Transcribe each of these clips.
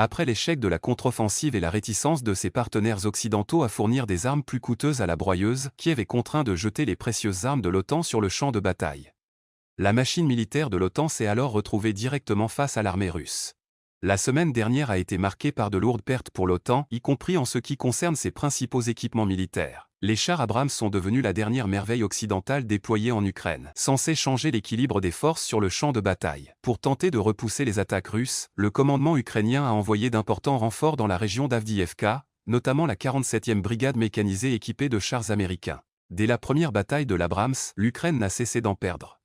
Après l'échec de la contre-offensive et la réticence de ses partenaires occidentaux à fournir des armes plus coûteuses à la broyeuse, Kiev est contraint de jeter les précieuses armes de l'OTAN sur le champ de bataille. La machine militaire de l'OTAN s'est alors retrouvée directement face à l'armée russe. La semaine dernière a été marquée par de lourdes pertes pour l'OTAN, y compris en ce qui concerne ses principaux équipements militaires. Les chars Abrams sont devenus la dernière merveille occidentale déployée en Ukraine, censée changer l'équilibre des forces sur le champ de bataille. Pour tenter de repousser les attaques russes, le commandement ukrainien a envoyé d'importants renforts dans la région d'Avdiivka, notamment la 47e brigade mécanisée équipée de chars américains. Dès la première bataille de l'Abrams, l'Ukraine n'a cessé d'en perdre.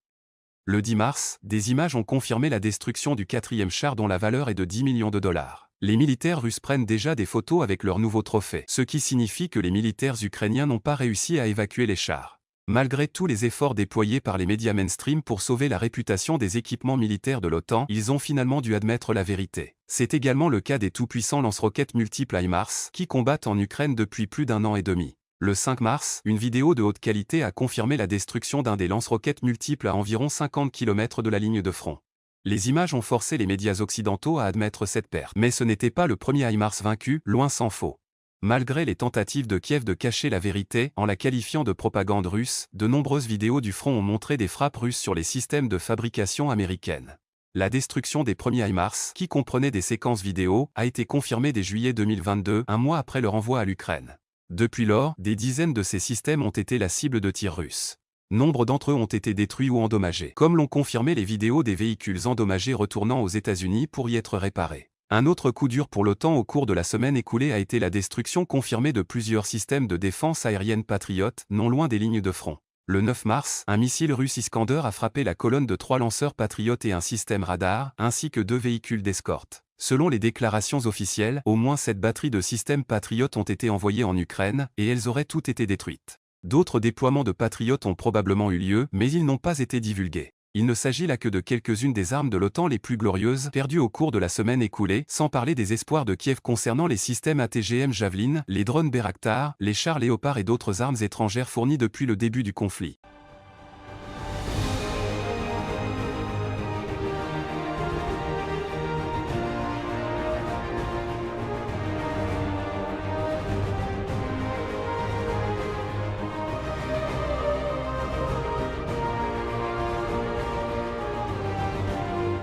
Le 10 mars, des images ont confirmé la destruction du 4e char dont la valeur est de 10 millions de dollars. Les militaires russes prennent déjà des photos avec leur nouveau trophée, ce qui signifie que les militaires ukrainiens n'ont pas réussi à évacuer les chars. Malgré tous les efforts déployés par les médias mainstream pour sauver la réputation des équipements militaires de l'OTAN, ils ont finalement dû admettre la vérité. C'est également le cas des tout-puissants lance-roquettes multiples HIMARS, qui combattent en Ukraine depuis plus d'1 an et demi. Le 5 mars, une vidéo de haute qualité a confirmé la destruction d'un des lance-roquettes multiples à environ 50 km de la ligne de front. Les images ont forcé les médias occidentaux à admettre cette perte. Mais ce n'était pas le premier HIMARS vaincu, loin s'en faut. Malgré les tentatives de Kiev de cacher la vérité, en la qualifiant de propagande russe, de nombreuses vidéos du front ont montré des frappes russes sur les systèmes de fabrication américaine. La destruction des premiers HIMARS, qui comprenaient des séquences vidéo, a été confirmée dès juillet 2022, un mois après leur envoi à l'Ukraine. Depuis lors, des dizaines de ces systèmes ont été la cible de tirs russes. Nombre d'entre eux ont été détruits ou endommagés, comme l'ont confirmé les vidéos des véhicules endommagés retournant aux États-Unis pour y être réparés. Un autre coup dur pour l'OTAN au cours de la semaine écoulée a été la destruction confirmée de plusieurs systèmes de défense aérienne Patriot, non loin des lignes de front. Le 9 mars, un missile russe Iskander a frappé la colonne de 3 lanceurs Patriot et un système radar, ainsi que 2 véhicules d'escorte. Selon les déclarations officielles, au moins 7 batteries de systèmes Patriot ont été envoyées en Ukraine, et elles auraient toutes été détruites. D'autres déploiements de Patriot ont probablement eu lieu, mais ils n'ont pas été divulgués. Il ne s'agit là que de quelques-unes des armes de l'OTAN les plus glorieuses perdues au cours de la semaine écoulée, sans parler des espoirs de Kiev concernant les systèmes ATGM Javelin, les drones Bayraktar, les chars Léopard et d'autres armes étrangères fournies depuis le début du conflit.